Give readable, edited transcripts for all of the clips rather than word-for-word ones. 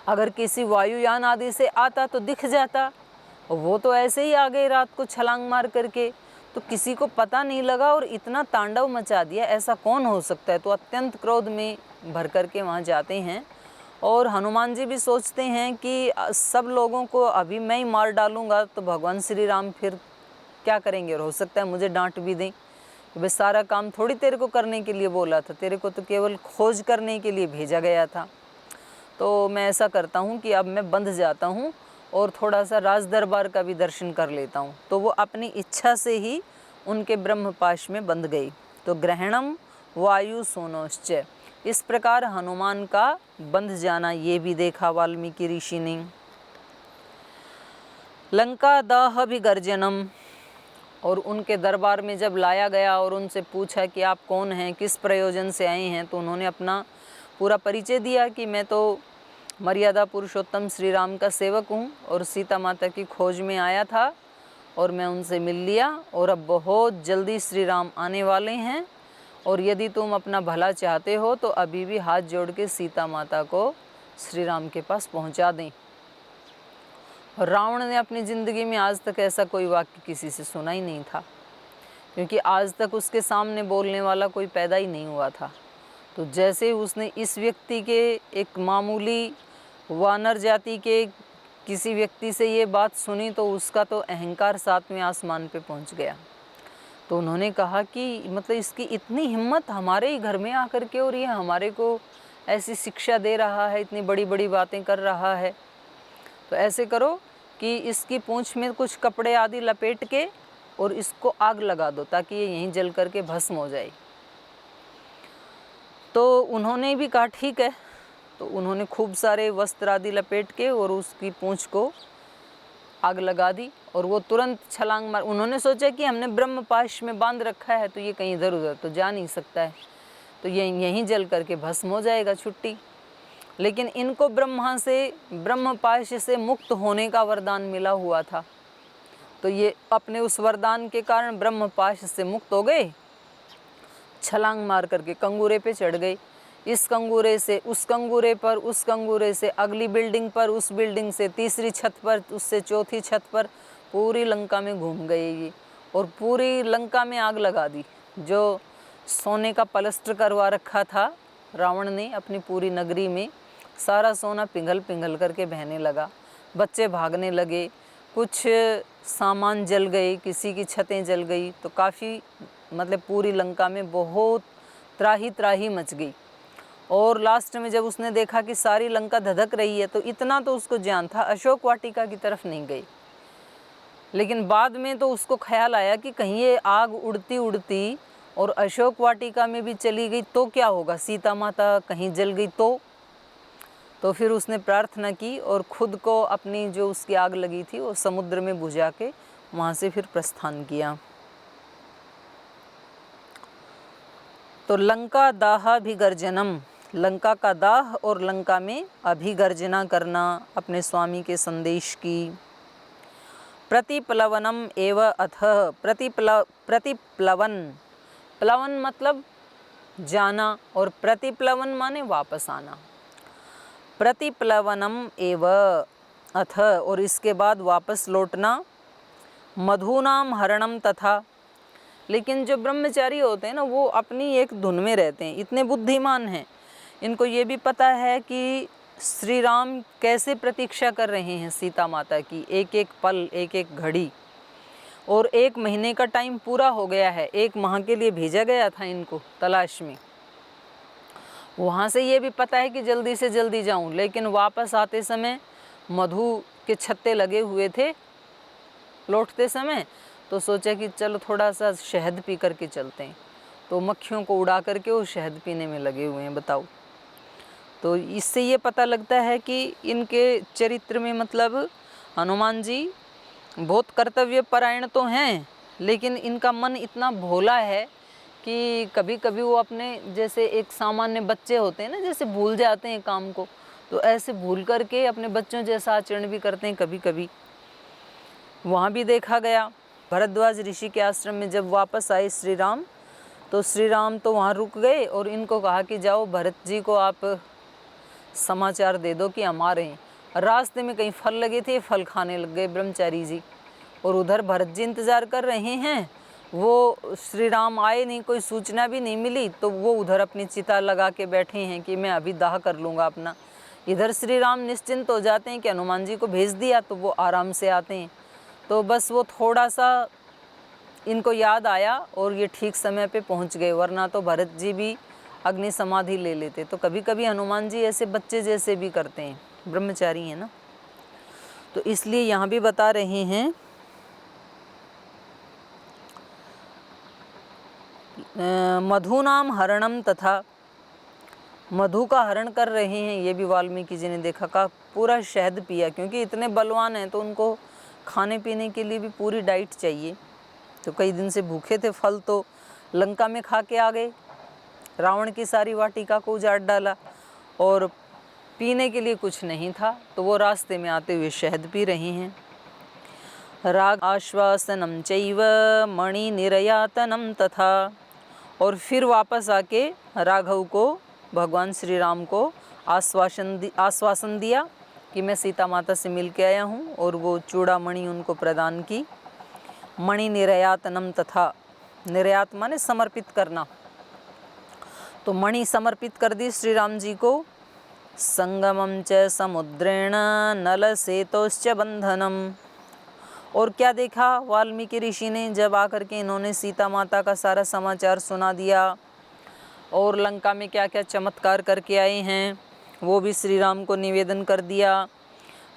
अगर किसी वायुयान आदि से आता तो दिख जाता, वो तो ऐसे ही आ गए रात को छलांग मार करके, तो किसी को पता नहीं लगा और इतना तांडव मचा दिया, ऐसा कौन हो सकता है। तो अत्यंत क्रोध में भर करके वहाँ जाते हैं और हनुमान जी भी सोचते हैं कि सब लोगों को अभी मैं ही मार डालूँगा तो भगवान श्री राम फिर क्या करेंगे, और हो सकता है मुझे डांट भी दें कि भाई सारा काम थोड़ी तेरे को करने के लिए बोला था, तेरे को तो केवल खोज करने के लिए भेजा गया था। तो मैं ऐसा करता हूँ कि अब मैं बंध जाता हूँ और थोड़ा सा राज दरबार का भी दर्शन कर लेता हूँ। तो वो अपनी इच्छा से ही उनके ब्रह्मपाश में बंध गई। तो ग्रहणम वायु सोनोश्च, इस प्रकार हनुमान का बंध जाना ये भी देखा वाल्मीकि ऋषि ने। लंका दाह विगर्जनम, और उनके दरबार में जब लाया गया और उनसे पूछा कि आप कौन हैं, किस प्रयोजन से आए हैं, तो उन्होंने अपना पूरा परिचय दिया कि मैं तो मर्यादा पुरुषोत्तम श्री राम का सेवक हूँ और सीता माता की खोज में आया था और मैं उनसे मिल लिया और अब बहुत जल्दी श्री राम आने वाले हैं और यदि तुम अपना भला चाहते हो तो अभी भी हाथ जोड़ के सीता माता को श्री राम के पास पहुँचा दें। रावण ने अपनी ज़िंदगी में आज तक ऐसा कोई वाक्य किसी से सुना ही नहीं था, क्योंकि आज तक उसके सामने बोलने वाला कोई पैदा ही नहीं हुआ था। तो जैसे उसने इस व्यक्ति के, एक मामूली वानर जाति के किसी व्यक्ति से ये बात सुनी, तो उसका तो अहंकार 7वें आसमान पे पहुंच गया। तो उन्होंने कहा कि मतलब इसकी इतनी हिम्मत हमारे ही घर में आकर के, और ये हमारे को ऐसी शिक्षा दे रहा है, इतनी बड़ी बड़ी बातें कर रहा है। तो ऐसे करो कि इसकी पूंछ में कुछ कपड़े आदि लपेट के और इसको आग लगा दो ताकि ये यहीं जल करके भस्म हो जाए। तो उन्होंने भी कहा ठीक है। तो उन्होंने खूब सारे वस्त्र आदि लपेट के और उसकी पूंछ को आग लगा दी और वो तुरंत छलांग मार। उन्होंने सोचा कि हमने ब्रह्मपाश में बांध रखा है तो ये कहीं इधर उधर तो जा नहीं सकता है, तो ये यहीं जल करके भस्म हो जाएगा, छुट्टी। लेकिन इनको ब्रह्मा से, ब्रह्मपाश से मुक्त होने का वरदान मिला हुआ था, तो ये अपने उस वरदान के कारण ब्रह्मपाश से मुक्त हो गए। छलांग मार करके कंगूरे पे चढ़ गए, इस कंगूरे से उस कंगूरे पर, उस कंगूरे से अगली बिल्डिंग पर, उस बिल्डिंग से तीसरी छत पर, उससे चौथी छत पर, पूरी लंका में घूम गए ये और पूरी लंका में आग लगा दी। जो सोने का पलस्तर करवा रखा था रावण ने अपनी पूरी नगरी में, सारा सोना पिघल पिघल करके बहने लगा। बच्चे भागने लगे, कुछ सामान जल गए, किसी की छतें जल गई, तो काफ़ी मतलब पूरी लंका में बहुत त्राही त्राही मच गई। और लास्ट में जब उसने देखा कि सारी लंका धधक रही है तो इतना तो उसको ज्ञान था, अशोक वाटिका की तरफ नहीं गई। लेकिन बाद में तो उसको ख्याल आया कि कहीं ये आग उड़ती उड़ती और अशोक वाटिका में भी चली गई तो क्या होगा, सीता माता कहीं जल गई तो फिर उसने प्रार्थना की और खुद को अपनी जो उसकी आग लगी थी वो समुद्र में बुझा के वहाँ से फिर प्रस्थान किया। तो लंका दाह अभिगर्जनम, लंका का दाह और लंका में अभिगर्जना करना अपने स्वामी के संदेश की। प्रतिप्लवनम एव अथ, प्रतिप्लवन, प्लवन मतलब जाना और प्रतिप्लवन माने वापस आना। प्रतिप्लवनम एव अथ, और इसके बाद वापस लौटना। मधुनाम हरणम तथा, लेकिन जो ब्रह्मचारी होते हैं ना वो अपनी एक धुन में रहते हैं, इतने बुद्धिमान हैं, इनको ये भी पता है कि श्री राम कैसे प्रतीक्षा कर रहे हैं सीता माता की, एक एक पल, एक एक घड़ी। और 1 महीने का टाइम पूरा हो गया है, 1 माह के लिए भेजा गया था इनको तलाश में। वहाँ से ये भी पता है कि जल्दी से जल्दी जाऊँ, लेकिन वापस आते समय मधु के छत्ते लगे हुए थे लौटते समय, तो सोचा कि चलो थोड़ा सा शहद पी करके चलते हैं। तो मक्खियों को उड़ा करके वो शहद पीने में लगे हुए हैं, बताओ। तो इससे ये पता लगता है कि इनके चरित्र में मतलब हनुमान जी बहुत कर्तव्य परायण तो हैं, लेकिन इनका मन इतना भोला है कि कभी कभी वो अपने जैसे एक सामान्य बच्चे होते हैं ना, जैसे भूल जाते हैं काम को, तो ऐसे भूल करके अपने बच्चों जैसा आचरण भी करते हैं कभी कभी। वहाँ भी देखा गया भरद्वाज ऋषि के आश्रम में जब वापस आए श्री राम, तो श्री राम तो वहाँ रुक गए और इनको कहा कि जाओ भरत जी को आप समाचार दे दो कि हम आ रहे हैं। रास्ते में कहीं फल लगे थे, फल खाने लग गए ब्रह्मचारी जी। और उधर भरत जी इंतज़ार कर रहे हैं, वो श्री राम आए नहीं, कोई सूचना भी नहीं मिली, तो वो उधर अपनी चिता लगा के बैठे हैं कि मैं अभी दाह कर लूँगा अपना। इधर श्री राम निश्चिंत हो जाते हैं कि हनुमान जी को भेज दिया, तो वो आराम से आते हैं। तो बस वो थोड़ा सा इनको याद आया और ये ठीक समय पे पहुंच गए, वरना तो भरत जी भी अग्नि समाधि ले लेते। तो कभी कभी हनुमान जी ऐसे बच्चे जैसे भी करते हैं, ब्रह्मचारी हैं ना। तो इसलिए यहाँ भी बता रहे हैं मधुनाम हरणम, तथा मधु का हरण कर रहे हैं। ये भी वाल्मीकि जी ने देखा, का पूरा शहद पिया, क्योंकि इतने बलवान हैं तो उनको खाने पीने के लिए भी पूरी डाइट चाहिए। तो कई दिन से भूखे थे, फल तो लंका में खा के आ गए, रावण की सारी वाटिका को उजाड़ डाला, और पीने के लिए कुछ नहीं था, तो वो रास्ते में आते हुए शहद पी रहे हैं। राग आश्वासनम चैव मणि निर्यातनम तथा, और फिर वापस आके राघव को, भगवान श्री राम को आश्वासन दिया कि मैं सीता माता से मिल के आया हूँ, और वो चूड़ामणि उनको प्रदान की। मणि निर्यातनम तथा, निर्यात माने समर्पित करना, तो मणि समर्पित कर दी श्री राम जी को। संगमम च समुद्रेण नल सेतोश्च बंधनम, और क्या देखा वाल्मीकि ऋषि ने, जब आकर के इन्होंने सीता माता का सारा समाचार सुना दिया और लंका में क्या क्या चमत्कार करके आए हैं वो भी श्री राम को निवेदन कर दिया।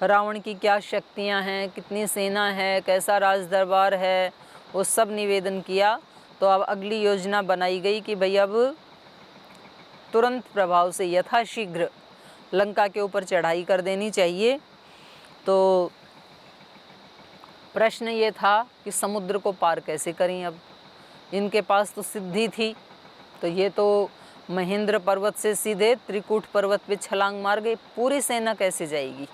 रावण की क्या शक्तियां हैं, कितनी सेना है, कैसा राज दरबार है, वो सब निवेदन किया। तो अब अगली योजना बनाई गई कि भाई अब तुरंत प्रभाव से यथाशीघ्र लंका के ऊपर चढ़ाई कर देनी चाहिए। तो प्रश्न ये था कि समुद्र को पार कैसे करें। अब इनके पास तो सिद्धि थी, तो ये तो महेंद्र पर्वत से सीधे त्रिकूट पर्वत पे छलांग मार गए, पूरी सेना कैसे जाएगी।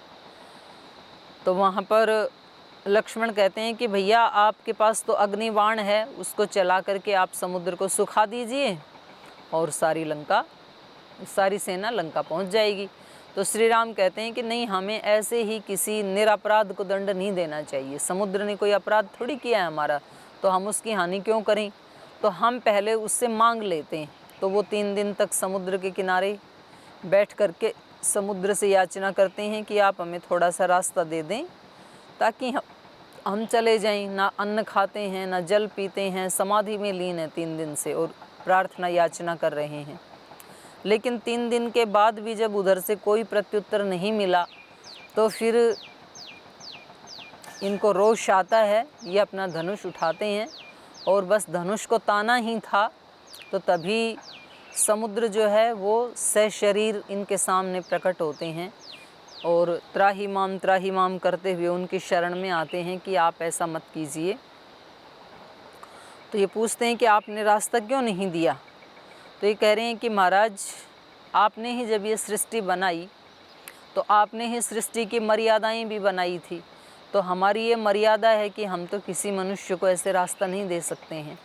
तो वहाँ पर लक्ष्मण कहते हैं कि भैया आपके पास तो अग्निबाण है, उसको चला करके आप समुद्र को सुखा दीजिए और सारी सेना लंका पहुँच जाएगी। तो श्री राम कहते हैं कि नहीं, हमें ऐसे ही किसी निरपराध को दंड नहीं देना चाहिए। समुद्र ने कोई अपराध थोड़ी किया है हमारा, तो हम उसकी हानि क्यों करें, तो हम पहले उससे मांग लेते हैं। तो वो 3 दिन तक समुद्र के किनारे बैठ करके समुद्र से याचना करते हैं कि आप हमें थोड़ा सा रास्ता दे दें ताकि हम चले जाएं। ना अन्न खाते हैं, ना जल पीते हैं, समाधि में लीन है 3 दिन से और प्रार्थना याचना कर रहे हैं। लेकिन 3 दिन के बाद भी जब उधर से कोई प्रत्युत्तर नहीं मिला तो फिर इनको रोष आता है। ये अपना धनुष उठाते हैं और बस धनुष को ताना ही था, तो तभी समुद्र जो है वो सशरीर इनके सामने प्रकट होते हैं और त्राहि माम करते हुए उनकी शरण में आते हैं कि आप ऐसा मत कीजिए। तो ये पूछते हैं कि आपने रास्ता क्यों नहीं दिया। तो ये कह रहे हैं कि महाराज, आपने ही जब ये सृष्टि बनाई तो आपने ही सृष्टि की मर्यादाएं भी बनाई थी, तो हमारी ये मर्यादा है कि हम तो किसी मनुष्य को ऐसे रास्ता नहीं दे सकते हैं।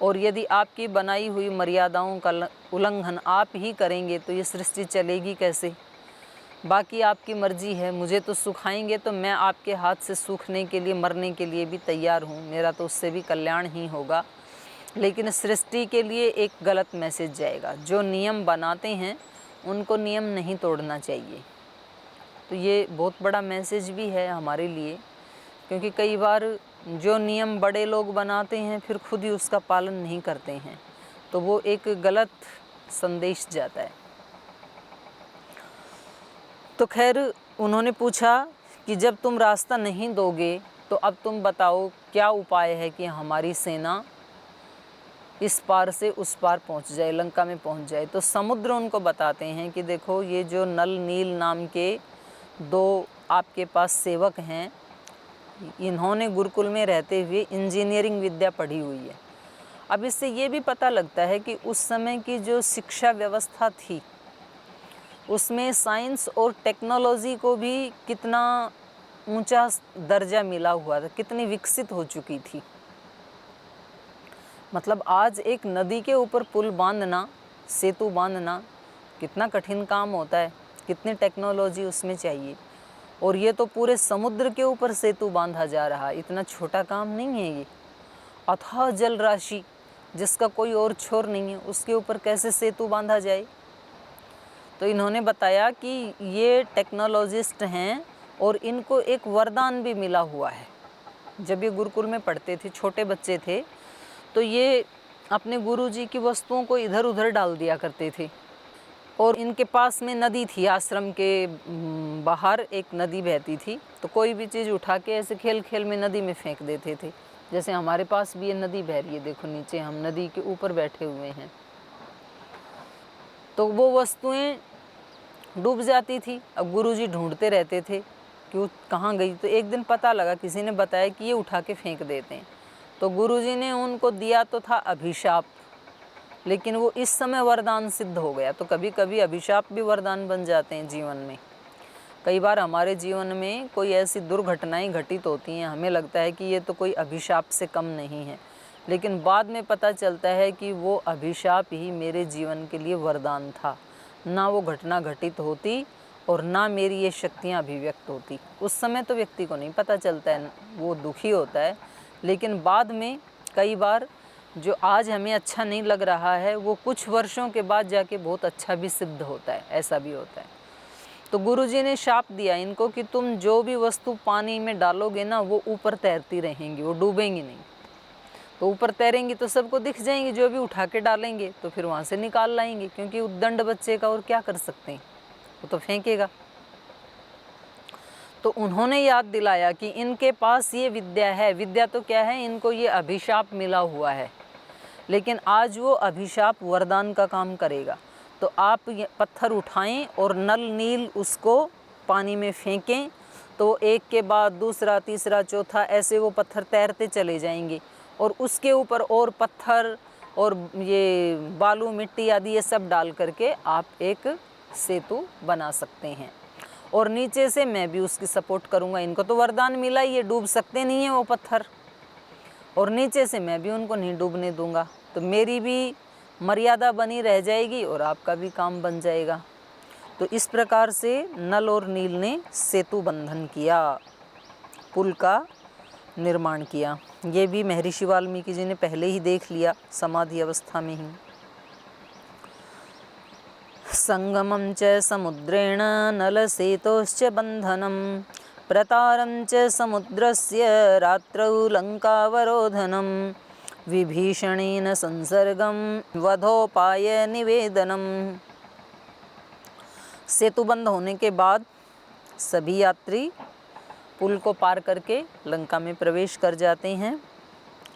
और यदि आपकी बनाई हुई मर्यादाओं का उल्लंघन आप ही करेंगे तो ये सृष्टि चलेगी कैसे। बाकी आपकी मर्जी है, मुझे तो सुखाएंगे तो मैं आपके हाथ से सूखने के लिए, मरने के लिए भी तैयार हूँ, मेरा तो उससे भी कल्याण ही होगा। लेकिन सृष्टि के लिए एक गलत मैसेज जाएगा। जो नियम बनाते हैं उनको नियम नहीं तोड़ना चाहिए। तो ये बहुत बड़ा मैसेज भी है हमारे लिए, क्योंकि कई बार जो नियम बड़े लोग बनाते हैं फिर खुद ही उसका पालन नहीं करते हैं, तो वो एक गलत संदेश जाता है। तो खैर उन्होंने पूछा कि जब तुम रास्ता नहीं दोगे तो अब तुम बताओ क्या उपाय है कि हमारी सेना इस पार से उस पार पहुंच जाए, लंका में पहुंच जाए। तो समुद्र उनको बताते हैं कि देखो, ये जो नल नील नाम के 2 आपके पास सेवक हैं, इन्होंने गुरुकुल में रहते हुए इंजीनियरिंग विद्या पढ़ी हुई है। अब इससे ये भी पता लगता है कि उस समय की जो शिक्षा व्यवस्था थी उसमें साइंस और टेक्नोलॉजी को भी कितना ऊंचा दर्जा मिला हुआ था, कितनी विकसित हो चुकी थी। मतलब आज एक नदी के ऊपर पुल बांधना, सेतु बांधना कितना कठिन काम होता है। कितनी टेक्नोलॉजी उसमें चाहिए। और ये तो पूरे समुद्र के ऊपर सेतु बांधा जा रहा है, इतना छोटा काम नहीं है ये। अथाह जल राशि जिसका कोई और छोर नहीं है, उसके ऊपर कैसे सेतु बांधा जाए। तो इन्होंने बताया कि ये टेक्नोलॉजिस्ट हैं और इनको एक वरदान भी मिला हुआ है। जब ये गुरुकुल में पढ़ते थे, छोटे बच्चे थे, तो ये अपने गुरुजी की वस्तुओं को इधर उधर डाल दिया करते थे। और इनके पास में नदी थी, आश्रम के बाहर एक नदी बहती थी, तो कोई भी चीज़ उठा के ऐसे खेल खेल में नदी में फेंक देते थे। जैसे हमारे पास भी ये नदी बह रही है, देखो नीचे हम नदी के ऊपर बैठे हुए हैं, तो वो वस्तुएं डूब जाती थी। अब गुरुजी ढूंढते रहते थे कि वो कहाँ गई। तो एक दिन पता लगा, किसी ने बताया कि ये उठा के फेंक देते हैं। तो गुरुजी ने उनको दिया तो था अभिशाप, लेकिन वो इस समय वरदान सिद्ध हो गया। तो कभी कभी अभिशाप भी वरदान बन जाते हैं जीवन में। कई बार हमारे जीवन में कोई ऐसी दुर्घटनाएं घटित होती हैं, हमें लगता है कि ये तो कोई अभिशाप से कम नहीं है, लेकिन बाद में पता चलता है कि वो अभिशाप ही मेरे जीवन के लिए वरदान था। ना वो घटना घटित होती और ना मेरी ये शक्तियाँ अभिव्यक्त होती। उस समय तो व्यक्ति को नहीं पता चलता है, वो दुखी होता है, लेकिन बाद में कई बार जो आज हमें अच्छा नहीं लग रहा है, वो कुछ वर्षों के बाद जाके बहुत अच्छा भी सिद्ध होता है, ऐसा भी होता है। तो गुरुजी ने शाप दिया इनको कि तुम जो भी वस्तु पानी में डालोगे ना, वो ऊपर तैरती रहेंगी, वो डूबेंगी नहीं। तो ऊपर तैरेंगी तो सबको दिख जाएंगी, जो भी उठा के डालेंगे तो फिर वहाँ से निकाल लाएंगे, क्योंकि उद्दंड बच्चे का और क्या कर सकते हैं, वो तो फेंकेगा। तो उन्होंने याद दिलाया कि इनके पास ये विद्या है। विद्या तो क्या है, इनको ये अभिशाप मिला हुआ है, लेकिन आज वो अभिशाप वरदान का काम करेगा। तो आप ये पत्थर उठाएं और नल नील उसको पानी में फेंकें, तो एक के बाद दूसरा, तीसरा, चौथा, ऐसे वो पत्थर तैरते चले जाएंगे। और उसके ऊपर और पत्थर और ये बालू मिट्टी आदि ये सब डाल करके आप एक सेतु बना सकते हैं। और नीचे से मैं भी उसकी सपोर्ट करूँगा। इनको तो वरदान मिला, ये डूब सकते नहीं हैं वो पत्थर, और नीचे से मैं भी उनको नहीं डूबने दूंगा। तो मेरी भी मर्यादा बनी रह जाएगी और आपका भी काम बन जाएगा। तो इस प्रकार से नल और नील ने सेतु बंधन किया, पुल का निर्माण किया। ये भी महर्षि वाल्मीकि जी ने पहले ही देख लिया समाधि अवस्था में ही। संगमं च समुद्रेण नलसेतोश्च बन्धनं प्रतारं च समुद्रस्य रात्रौ लङ्कावरोधनं विभीषणेन संसर्गं वधोपाय निवेदनम्। सेतु बंद होने के बाद सभी यात्री पुल को पार करके लंका में प्रवेश कर जाते हैं।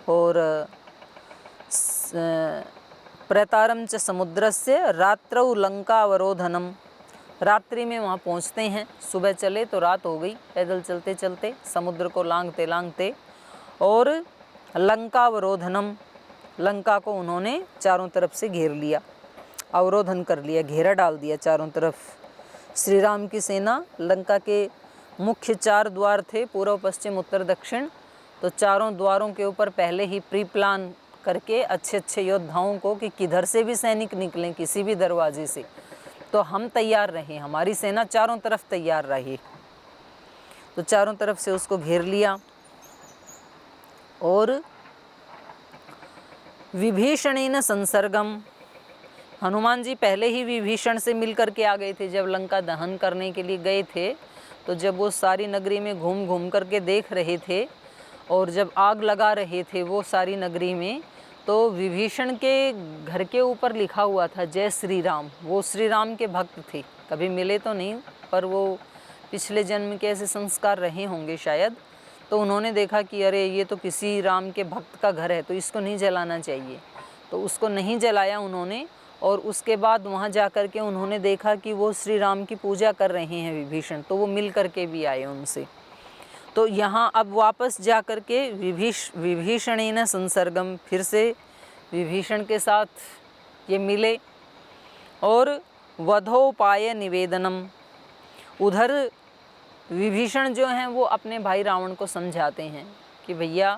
और प्रतारम च समुद्रस्य रात्रौ लंकावरोधनम, रात्रि में वहाँ पहुँचते हैं। सुबह चले तो रात हो गई, पैदल चलते चलते समुद्र को लांघते लांघते। और लंकावरोधनम, लंका को उन्होंने चारों तरफ से घेर लिया, अवरोधन कर लिया, घेरा डाल दिया चारों तरफ। श्री राम की सेना, लंका के मुख्य 4 द्वार थे, पूर्व पश्चिम उत्तर दक्षिण। तो चारों द्वारों के ऊपर पहले ही प्री प्लान करके अच्छे अच्छे योद्धाओं को कि किधर से भी सैनिक निकलें, किसी भी दरवाजे से, तो हम तैयार रहें, हमारी सेना चारों तरफ तैयार रही। तो चारों तरफ से उसको घेर लिया। और विभीषणेन संसर्गम, हनुमान जी पहले ही विभीषण से मिल कर के आ गए थे। जब लंका दहन करने के लिए गए थे, तो जब वो सारी नगरी में घूम घूम करके देख रहे थे और जब आग लगा रहे थे वो सारी नगरी में, तो विभीषण के घर के ऊपर लिखा हुआ था जय श्री राम। वो श्री राम के भक्त थे, कभी मिले तो नहीं, पर वो पिछले जन्म के ऐसे संस्कार रहे होंगे शायद। तो उन्होंने देखा कि अरे ये तो किसी राम के भक्त का घर है, तो इसको नहीं जलाना चाहिए, तो उसको नहीं जलाया उन्होंने। और उसके बाद वहाँ जा कर के उन्होंने देखा कि वो श्री राम की पूजा कर रहे हैं विभीषण, तो वो मिल कर के भी आए उनसे। तो यहाँ अब वापस जा कर के विभीषणेन संसर्गम, फिर से विभीषण के साथ ये मिले। और वधोपाय निवेदनम, उधर विभीषण जो हैं वो अपने भाई रावण को समझाते हैं कि भैया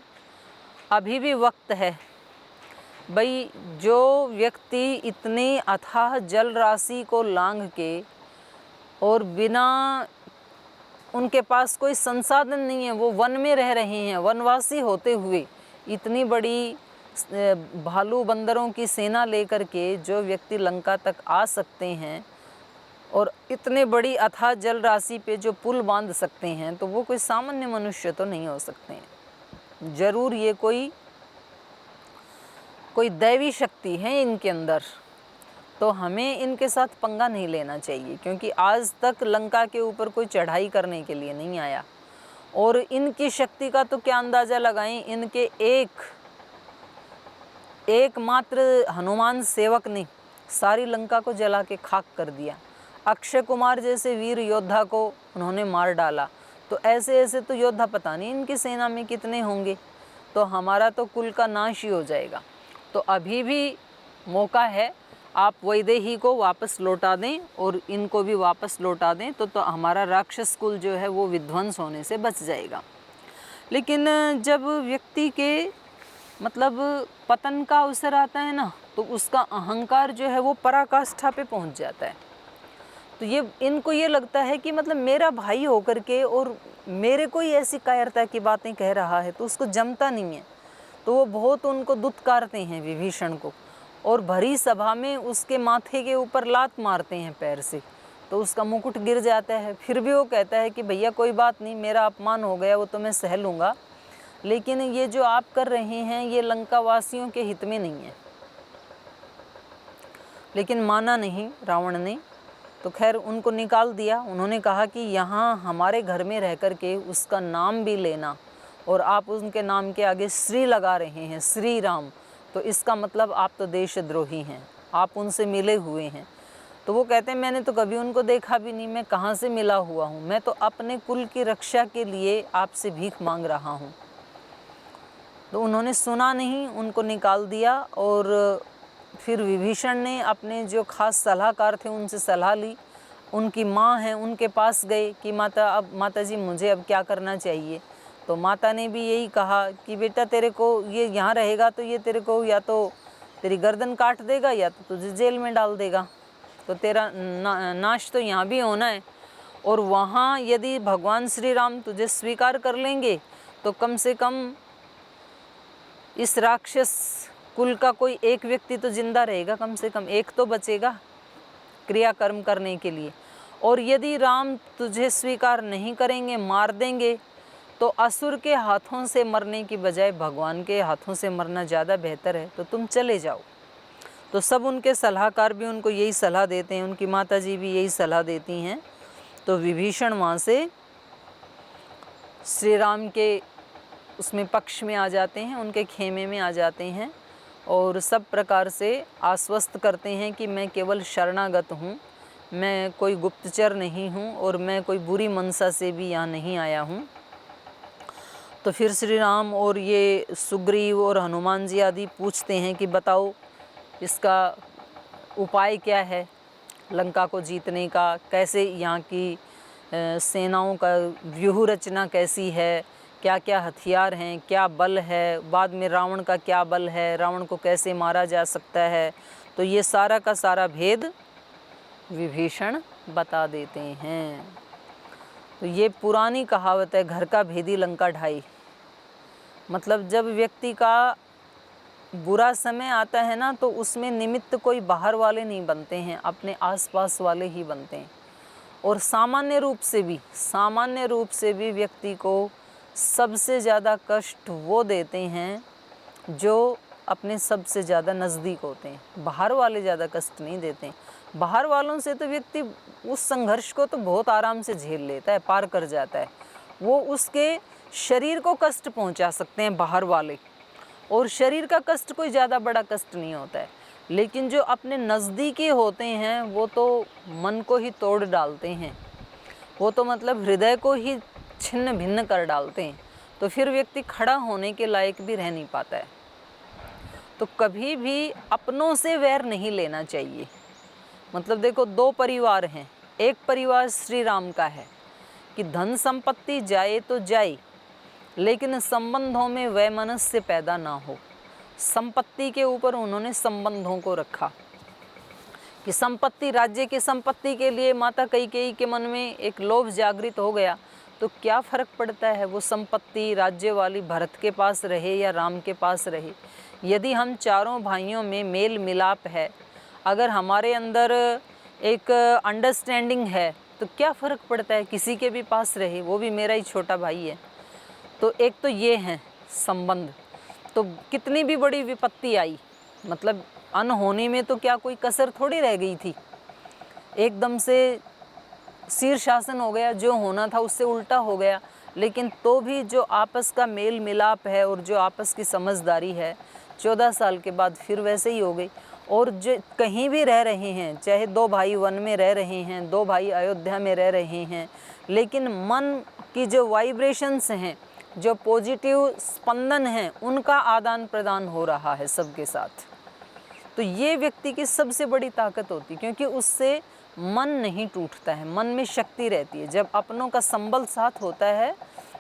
अभी भी वक्त है, भाई जो व्यक्ति इतनी अथाह जल राशि को लांघ के और बिना उनके पास कोई संसाधन नहीं है, वो वन में रह रहे हैं, वनवासी होते हुए इतनी बड़ी भालू बंदरों की सेना लेकर के जो व्यक्ति लंका तक आ सकते हैं और इतने बड़ी अथाह जल राशि पे जो पुल बांध सकते हैं, तो वो कोई सामान्य मनुष्य तो नहीं हो सकते हैं। जरूर ये कोई दैवी शक्ति है इनके अंदर। तो हमें इनके साथ पंगा नहीं लेना चाहिए, क्योंकि आज तक लंका के ऊपर कोई चढ़ाई करने के लिए नहीं आया। और इनकी शक्ति का तो क्या अंदाज़ा लगाएं, इनके एकमात्र हनुमान सेवक ने सारी लंका को जला के खाक कर दिया। अक्षय कुमार जैसे वीर योद्धा को उन्होंने मार डाला। तो ऐसे ऐसे तो योद्धा पता नहीं इनकी सेना में कितने होंगे, तो हमारा तो कुल का नाश ही हो जाएगा। तो अभी भी मौका है, आप वैदेही को वापस लौटा दें और इनको भी वापस लौटा दें, तो हमारा राक्षस कुल जो है वो विध्वंस होने से बच जाएगा। लेकिन जब व्यक्ति के मतलब पतन का अवसर आता है ना, तो उसका अहंकार जो है वो पराकाष्ठा पे पहुंच जाता है। तो इनको ये लगता है कि मतलब मेरा भाई होकर के और मेरे कोई ऐसी कायरता की बातें कह रहा है, तो उसको जमता नहीं है। तो वो बहुत उनको दुत्कारते हैं विभीषण को, और भरी सभा में उसके माथे के ऊपर लात मारते हैं पैर से, तो उसका मुकुट गिर जाता है। फिर भी वो कहता है कि भैया कोई बात नहीं, मेरा अपमान हो गया वो तो मैं सह लूँगा, लेकिन ये जो आप कर रहे हैं ये लंका वासियों के हित में नहीं है। लेकिन माना नहीं रावण ने, तो खैर उनको निकाल दिया। उन्होंने कहा कि यहाँ हमारे घर में रह कर के उसका नाम भी लेना, और आप उनके नाम के आगे श्री लगा रहे हैं, श्री राम, तो इसका मतलब आप तो देशद्रोही हैं, आप उनसे मिले हुए हैं। तो वो कहते हैं मैंने तो कभी उनको देखा भी नहीं, मैं कहाँ से मिला हुआ हूँ, मैं तो अपने कुल की रक्षा के लिए आपसे भीख मांग रहा हूँ। तो उन्होंने सुना नहीं, उनको निकाल दिया। और फिर विभीषण ने अपने जो खास सलाहकार थे उनसे सलाह ली। उनकी माँ हैं उनके पास गए कि माता जी मुझे अब क्या करना चाहिए। तो माता ने भी यही कहा कि बेटा तेरे को ये यहाँ रहेगा तो ये तेरे को या तो तेरी गर्दन काट देगा या तो तुझे जेल में डाल देगा, तो तेरा नाश तो यहाँ भी होना है। और वहाँ यदि भगवान श्री राम तुझे स्वीकार कर लेंगे तो कम से कम इस राक्षस कुल का कोई एक व्यक्ति तो जिंदा रहेगा, कम से कम एक तो बचेगा क्रियाकर्म करने के लिए। और यदि राम तुझे स्वीकार नहीं करेंगे, मार देंगे, तो असुर के हाथों से मरने की बजाय भगवान के हाथों से मरना ज़्यादा बेहतर है, तो तुम चले जाओ। तो सब उनके सलाहकार भी उनको यही सलाह देते हैं, उनकी माता जी भी यही सलाह देती हैं। तो विभीषण वहाँ से श्री राम के उसमें पक्ष में आ जाते हैं, उनके खेमे में आ जाते हैं और सब प्रकार से आश्वस्त करते हैं कि मैं केवल शरणागत हूँ, मैं कोई गुप्तचर नहीं हूँ और मैं कोई बुरी मनसा से भी यहाँ नहीं आया हूँ। तो फिर श्री राम और ये सुग्रीव और हनुमान जी आदि पूछते हैं कि बताओ इसका उपाय क्या है लंका को जीतने का, कैसे यहाँ की सेनाओं का व्यूह रचना कैसी है, क्या क्या हथियार हैं, क्या बल है, बाद में रावण का क्या बल है, रावण को कैसे मारा जा सकता है। तो ये सारा का सारा भेद विभीषण बता देते हैं। तो ये पुरानी कहावत है, घर का भेदी लंका ढाई। मतलब जब व्यक्ति का बुरा समय आता है ना, तो उसमें निमित्त कोई बाहर वाले नहीं बनते हैं, अपने आसपास वाले ही बनते हैं। और सामान्य रूप से भी व्यक्ति को सबसे ज़्यादा कष्ट वो देते हैं जो अपने सबसे ज़्यादा नज़दीक होते हैं। बाहर वाले ज़्यादा कष्ट नहीं देते हैं। बाहर वालों से तो व्यक्ति उस संघर्ष को तो बहुत आराम से झेल लेता है, पार कर जाता है। वो उसके शरीर को कष्ट पहुंचा सकते हैं बाहर वाले, और शरीर का कष्ट कोई ज़्यादा बड़ा कष्ट नहीं होता है। लेकिन जो अपने नज़दीकी होते हैं वो तो मन को ही तोड़ डालते हैं, वो तो मतलब हृदय को ही छिन्न भिन्न कर डालते हैं। तो फिर व्यक्ति खड़ा होने के लायक भी रह नहीं पाता है। तो कभी भी अपनों से वैर नहीं लेना चाहिए। मतलब देखो, दो परिवार हैं, एक परिवार श्री राम का है कि धन संपत्ति जाए तो जाए, लेकिन संबंधों में वैमनस्य पैदा ना हो। संपत्ति के ऊपर उन्होंने संबंधों को रखा कि संपत्ति, राज्य की संपत्ति के लिए माता कैकेयी के मन में एक लोभ जागृत हो गया, तो क्या फ़र्क पड़ता है वो संपत्ति राज्य वाली भरत के पास रहे या राम के पास रहे। यदि हम चारों भाइयों में मेल मिलाप है, अगर हमारे अंदर एक अंडरस्टैंडिंग है, तो क्या फ़र्क पड़ता है किसी के भी पास रहे, वो भी मेरा ही छोटा भाई है। तो एक तो ये है संबंध। तो कितनी भी बड़ी विपत्ति आई, मतलब अनहोनी में तो क्या कोई कसर थोड़ी रह गई थी, एकदम से शीर्षासन हो गया, जो होना था उससे उल्टा हो गया, लेकिन तो भी जो आपस का मेल मिलाप है और जो आपस की समझदारी है 14 साल के बाद फिर वैसे ही हो गई। और जो कहीं भी रह रहे हैं, चाहे 2 भाई वन में रह रहे हैं, 2 भाई अयोध्या में रह रहे हैं, लेकिन मन की जो वाइब्रेशंस हैं, जो पॉजिटिव स्पंदन हैं, उनका आदान प्रदान हो रहा है सबके साथ। तो ये व्यक्ति की सबसे बड़ी ताकत होती है, क्योंकि उससे मन नहीं टूटता है, मन में शक्ति रहती है। जब अपनों का संबल साथ होता है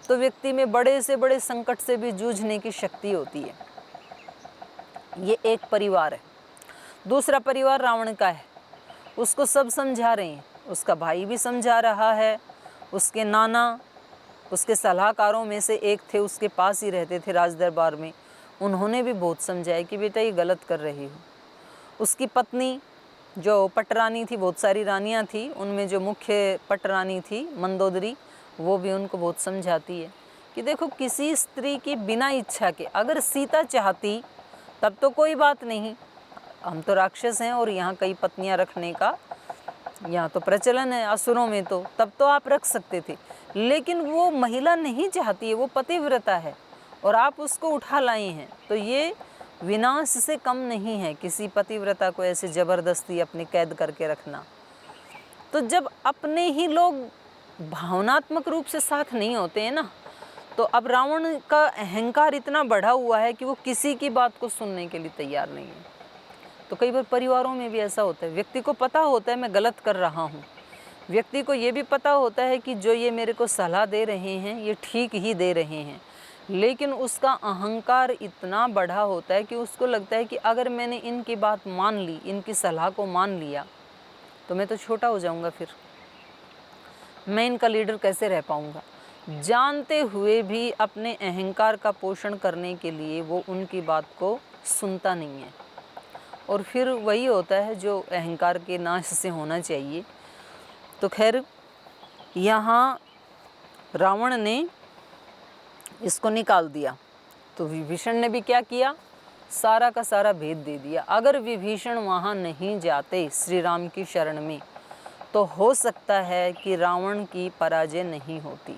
तो व्यक्ति में बड़े से बड़े संकट से भी जूझने की शक्ति होती है। ये एक परिवार है। दूसरा परिवार रावण का है, उसको सब समझा रहे हैं, उसका भाई भी समझा रहा है, उसके नाना, उसके सलाहकारों में से एक थे, उसके पास ही रहते थे राज दरबार में, उन्होंने भी बहुत समझाया कि बेटा ये गलत कर रही हो। उसकी पत्नी जो पटरानी थी, बहुत सारी रानियां थी, उनमें जो मुख्य पटरानी थी मंदोदरी, वो भी उनको बहुत समझाती है कि देखो किसी स्त्री की बिना इच्छा के, अगर सीता चाहती तब तो कोई बात नहीं, हम तो राक्षस हैं और यहाँ कई पत्नियाँ रखने का यहाँ तो प्रचलन है असुरों में, तो तब तो आप रख सकते थे, लेकिन वो महिला नहीं चाहती है, वो पतिव्रता है और आप उसको उठा लाए हैं, तो ये विनाश से कम नहीं है किसी पतिव्रता को ऐसे ज़बरदस्ती अपनी कैद करके रखना। तो जब अपने ही लोग भावनात्मक रूप से साथ नहीं होते हैं ना, तो अब रावण का अहंकार इतना बढ़ा हुआ है कि वो किसी की बात को सुनने के लिए तैयार नहीं है। तो कई बार परिवारों में भी ऐसा होता है, व्यक्ति को पता होता है मैं गलत कर रहा हूँ, व्यक्ति को ये भी पता होता है कि जो ये मेरे को सलाह दे रहे हैं ये ठीक ही दे रहे हैं, लेकिन उसका अहंकार इतना बढ़ा होता है कि उसको लगता है कि अगर मैंने इनकी बात मान ली, इनकी सलाह को मान लिया, तो मैं तो छोटा हो जाऊंगा, फिर मैं इनका लीडर कैसे रह पाऊंगा। जानते हुए भी अपने अहंकार का पोषण करने के लिए वो उनकी बात को सुनता नहीं है, और फिर वही होता है जो अहंकार के नाश से होना चाहिए। तो खैर यहाँ रावण ने इसको निकाल दिया, तो विभीषण ने भी क्या किया, सारा का सारा भेद दे दिया। अगर विभीषण वहाँ नहीं जाते श्री राम की शरण में, तो हो सकता है कि रावण की पराजय नहीं होती,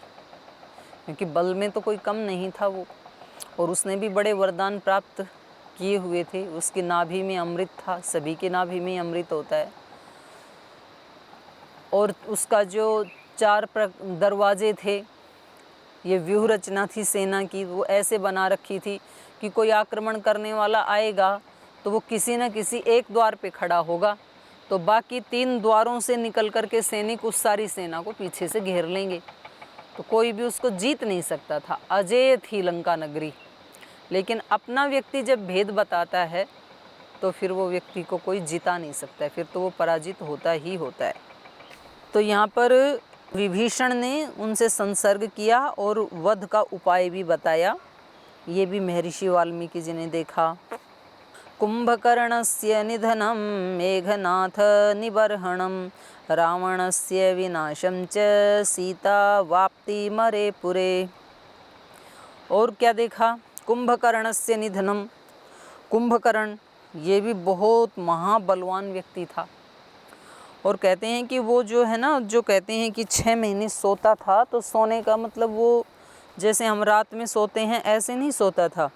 क्योंकि बल में तो कोई कम नहीं था वो, और उसने भी बड़े वरदान प्राप्त किए हुए थे, उसकी नाभि में अमृत था, सभी के नाभि में अमृत होता है, और उसका जो 4 दरवाजे थे, ये व्यूह रचना थी सेना की, वो ऐसे बना रखी थी कि कोई आक्रमण करने वाला आएगा तो वो किसी न किसी एक द्वार पे खड़ा होगा, तो बाकी 3 द्वारों से निकल कर के सैनिक उस सारी सेना को पीछे से घेर लेंगे, तो कोई भी उसको जीत नहीं सकता था। अजेय थी लंका नगरी। लेकिन अपना व्यक्ति जब भेद बताता है तो फिर वो व्यक्ति को कोई जिता नहीं सकता है, फिर तो वो पराजित होता ही होता है। तो यहाँ पर विभीषण ने उनसे संसर्ग किया और वध का उपाय भी बताया। ये भी महर्षि वाल्मीकि जी ने देखा। कुंभकर्णस्य निधनं मेघनाथ निबर्हणं रावणस्य विनाशं च सीता वाप्ति मरे पुरे। और क्या देखा, कुंभकर्णस्य निधनम, कुंभकर्ण ये भी बहुत महाबलवान व्यक्ति था, और कहते हैं कि वो जो है ना, जो कहते हैं कि 6 महीने सोता था, तो सोने का मतलब वो जैसे हम रात में सोते हैं ऐसे नहीं सोता था,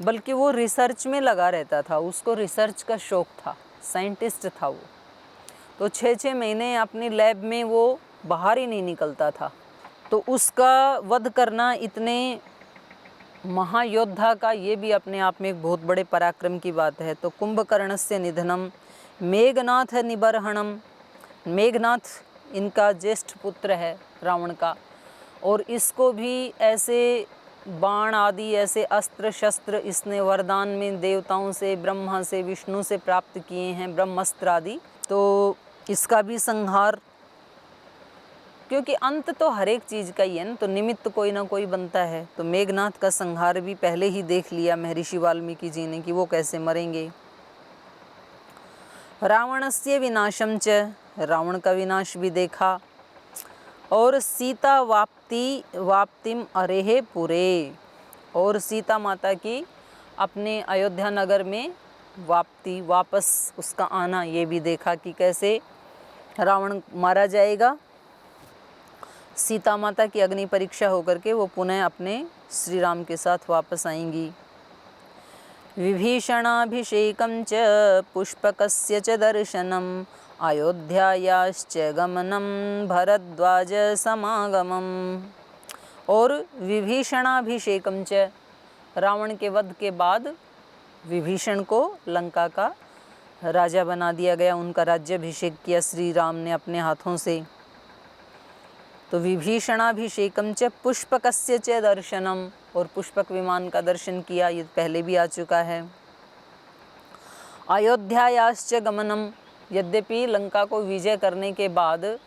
बल्कि वो रिसर्च में लगा रहता था, उसको रिसर्च का शौक़ था, साइंटिस्ट था वो। तो 6-6 महीने अपनी लैब में वो बाहर ही नहीं निकलता था। तो उसका वध करना इतने महायोद्धा का, ये भी अपने आप में एक बहुत बड़े पराक्रम की बात है। तो कुंभकर्णस्य निधनम मेघनाथ निबर्हणम, मेघनाथ इनका ज्येष्ठ पुत्र है रावण का, और इसको भी ऐसे बाण आदि ऐसे अस्त्र शस्त्र इसने वरदान में देवताओं से, ब्रह्मा से, विष्णु से प्राप्त किए हैं, ब्रह्मास्त्र आदि। तो इसका भी संहार, क्योंकि अंत तो हर एक चीज़ का ही है ना, तो निमित्त कोई ना कोई बनता है। तो मेघनाथ का संहार भी पहले ही देख लिया महर्षि वाल्मीकि जी ने कि वो कैसे मरेंगे। रावणस्य विनाशम च, रावण का विनाश भी देखा। और सीता वाप्तिम अरेहे पुरे, और सीता माता की अपने अयोध्या नगर में वापती, वापस उसका आना, ये भी देखा कि कैसे रावण मारा जाएगा। सीता माता की अग्नि परीक्षा होकर के वो पुनः अपने श्री राम के साथ वापस आएंगी। विभीषणाभिषेकं च पुष्पकस्य च दर्शनम् अयोध्यायाश्च गमनं भरद्वाज समागमम्। और विभीषणाभिषेकं च, रावण के वध के बाद विभीषण को लंका का राजा बना दिया गया, उनका राज्याभिषेक किया श्री राम ने अपने हाथों से। तो विभीषणाभिषेकं च पुष्पकस्य च दर्शनम, और पुष्पक विमान का दर्शन किया, ये पहले भी आ चुका है। अयोध्यायाश्च गमनम, यद्यपि लंका को विजय करने के बाद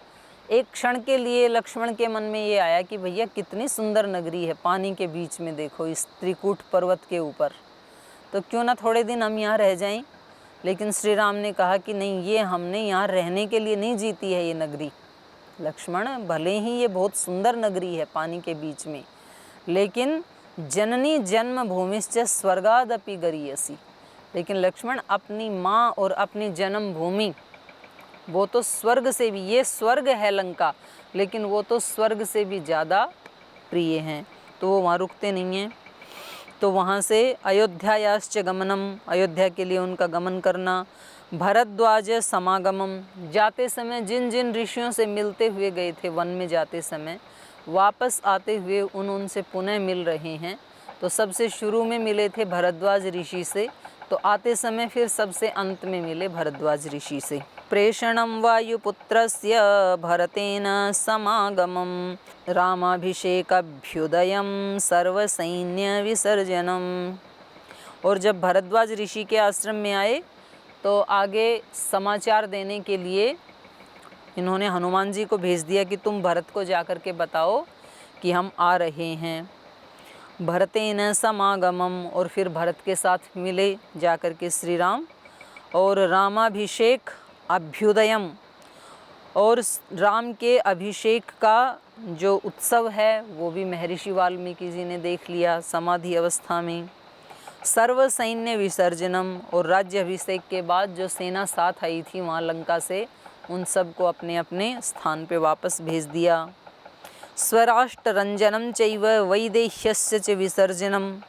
एक क्षण के लिए लक्ष्मण के मन में ये आया कि भैया कितनी सुंदर नगरी है, पानी के बीच में, देखो इस त्रिकूट पर्वत के ऊपर, तो क्यों ना थोड़े दिन हम यहाँ रह जाएं। लेकिन श्री राम ने कहा कि नहीं, ये हमने यहाँ रहने के लिए नहीं जीती है ये नगरी। लक्ष्मण, भले ही ये बहुत सुंदर नगरी है पानी के बीच में, लेकिन जननी जन्मभूमिश्च स्वर्गादपि गरीयसी, लेकिन लक्ष्मण अपनी माँ और अपनी जन्मभूमि वो तो स्वर्ग से भी, ये स्वर्ग है लंका, लेकिन वो तो स्वर्ग से भी ज़्यादा प्रिय हैं, तो वो वहाँ रुकते नहीं हैं। तो वहाँ से अयोध्यायाश्च गमनम, अयोध्या के लिए उनका गमन करना। भरद्वाज समागमम, जाते समय जिन जिन ऋषियों से मिलते हुए गए थे वन में जाते समय, वापस आते हुए उनसे पुनः मिल रहे हैं। तो सबसे शुरू में मिले थे भरद्वाज ऋषि से, तो आते समय फिर सबसे अंत में मिले भरद्वाज ऋषि से। प्रेषणं वायुपुत्रस्य भरतेन समागमं रामाभिषेकाभ्युदयं सर्वसैन्य विसर्जनम। और जब भरद्वाज ऋषि के आश्रम में आए तो आगे समाचार देने के लिए इन्होंने हनुमान जी को भेज दिया कि तुम भरत को जाकर के बताओ कि हम आ रहे हैं। भरतेन समागमम, और फिर भरत के साथ मिले जाकर के श्री राम। और रामाभिषेक अभ्युदयम, और राम के अभिषेक का जो उत्सव है वो भी महर्षि वाल्मीकि जी ने देख लिया समाधि अवस्था में। सर्व सैन्य विसर्जनम, और राज्य अभिषेक के बाद जो सेना साथ आई थी वहाँ लंका से, उन सब को अपने अपने स्थान पे वापस भेज दिया। स्वराष्ट्र रंजनम चैव वैदेह्यस्य च विसर्जनम,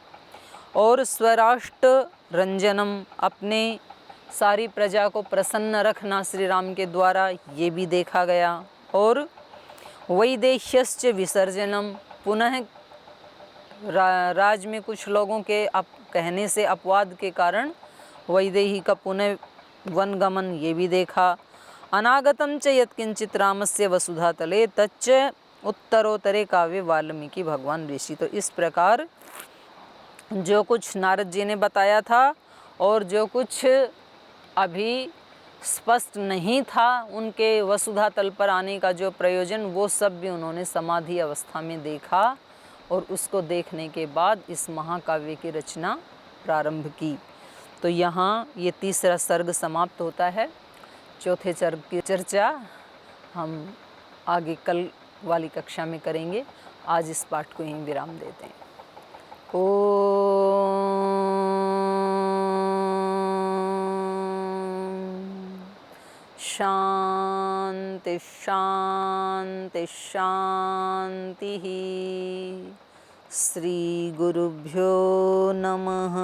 और स्वराष्ट्र रंजनम, अपने सारी प्रजा को प्रसन्न रखना श्री राम के द्वारा, ये भी देखा गया। और वैदेह्यस्य विसर्जनम, पुनः राज में कुछ लोगों के कहने से अपवाद के कारण वैदेही का पुनः वनगमन, ये भी देखा। अनागतम च यत्किंचित रामस्य वसुधा तले तच्च उत्तरोत्तरे काव्य वाल्मीकि भगवान ऋषि। तो इस प्रकार जो कुछ नारद जी ने बताया था और जो कुछ अभी स्पष्ट नहीं था उनके वसुधा तल पर आने का जो प्रयोजन, वो सब भी उन्होंने समाधि अवस्था में देखा, और उसको देखने के बाद इस महाकाव्य की रचना प्रारंभ की। तो यहाँ ये तीसरा सर्ग समाप्त होता है। चौथे सर्ग की चर्चा हम आगे कल वाली कक्षा में करेंगे। आज इस पाठ को यहीं विराम देते हैं। शांति शांति शांति। श्री गुरुभ्यो नमः।